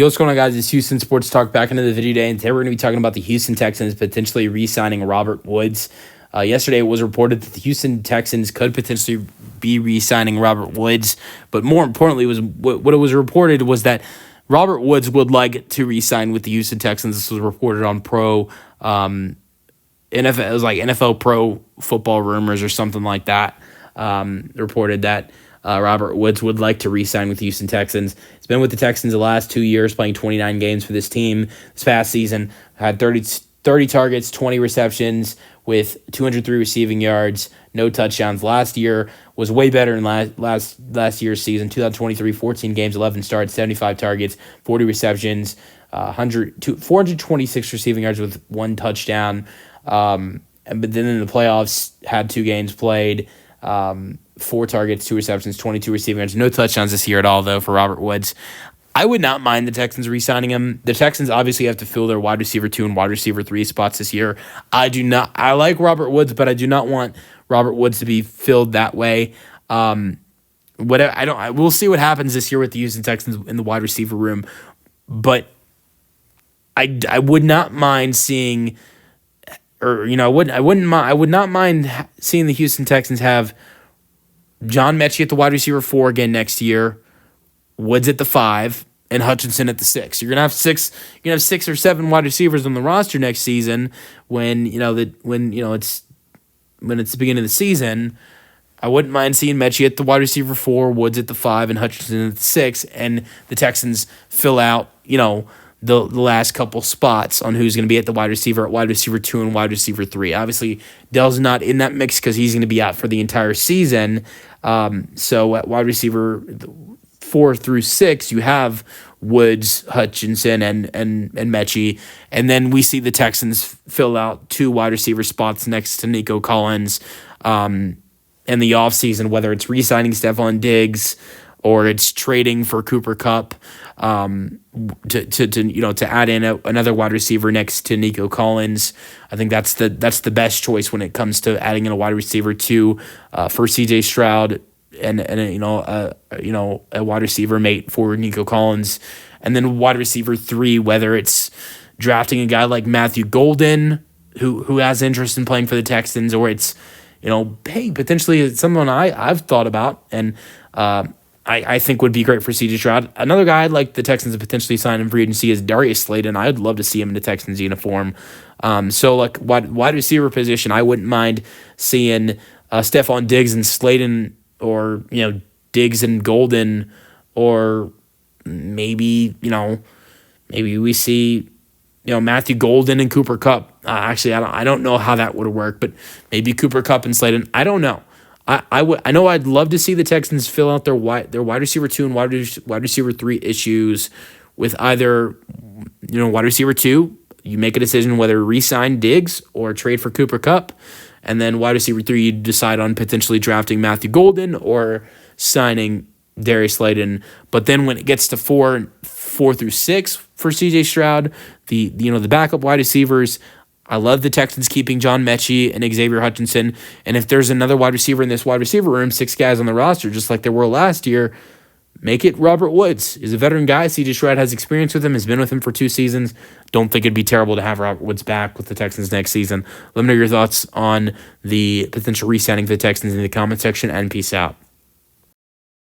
Yo, what's going on, guys? It's Houston Sports Talk back into the video today, and today we're going to be talking about the Houston Texans potentially re-signing Robert Woods. Yesterday, it was reported that the Houston Texans could potentially be re-signing Robert Woods, but more importantly, what it was reported was that Robert Woods would like to re-sign with the Houston Texans. This was reported on NFL. It was like NFL Pro Football Rumors or something like that. Reported that Robert Woods would like to re-sign with the Houston Texans. He's been with the Texans the last 2 years, playing 29 games for this team. This past season, had 30 targets, 20 receptions, with 203 receiving yards, no touchdowns. Last year was way better than last year's season. 2023, 14 games, 11 starts, 75 targets, 40 receptions, 426 receiving yards with one touchdown. But then in the playoffs, had 2 games played, 4 targets, 2 receptions, 22 receiving yards. No touchdowns this year at all, though, for Robert Woods. I would not mind the Texans re-signing him. The Texans obviously have to fill their wide receiver 2 and wide receiver 3 spots this year. I like Robert Woods, but I do not want Robert Woods to be filled that way. We'll see what happens this year with the Houston Texans in the wide receiver room, but I would not mind seeing, I would not mind seeing the Houston Texans have John Mechie at the wide receiver 4 again next year, Woods at the 5, and Hutchinson at the 6. You're gonna have 6 or 7 wide receivers on the roster next season when it's the beginning of the season. I wouldn't mind seeing Mechie at the wide receiver 4, Woods at the 5, and Hutchinson at the 6, and the Texans fill out, the last couple spots on who's going to be at the wide receiver 2 and wide receiver 3. Obviously, Dell's not in that mix because he's going to be out for the entire season. So at wide receiver 4 through 6, you have Woods, Hutchinson, and Mechie. And then we see the Texans fill out 2 wide receiver spots next to Nico Collins in the offseason, whether it's re-signing Stephon Diggs or it's trading for Cooper Kupp to add in another wide receiver next to Nico Collins. I think that's the best choice when it comes to adding in a wide receiver 2 for C.J. Stroud and a wide receiver mate for Nico Collins, and then wide receiver 3, whether it's drafting a guy like Matthew Golden who has interest in playing for the Texans, or it's potentially someone I've thought about and I think would be great for C.J. Stroud. Another guy I'd like the Texans to potentially sign in free agency is Darius Slayton. I'd love to see him in the Texans uniform. So like wide receiver position, I wouldn't mind seeing Stephon Diggs and Slayton, or Diggs and Golden, or maybe we see Matthew Golden and Cooper Kupp. Actually, I don't know how that would work, but maybe Cooper Kupp and Slayton. I don't know. I know I'd love to see the Texans fill out their wide receiver 2 and wide receiver 3 issues with either wide receiver 2. You make a decision whether to re-sign Diggs or trade for Cooper Kupp, and then wide receiver 3, you decide on potentially drafting Matthew Golden or signing Darius Slayton. But then when it gets to 4 through 6 for C.J. Stroud, the backup wide receivers, I love the Texans keeping John Mechie and Xavier Hutchinson. And if there's another wide receiver in this wide receiver room, 6 guys on the roster, just like there were last year, make it Robert Woods. He's a veteran guy. C.J. Stroud has experience with him, has been with him for 2 seasons. Don't think it'd be terrible to have Robert Woods back with the Texans next season. Let me know your thoughts on the potential re-signing for the Texans in the comment section, and peace out.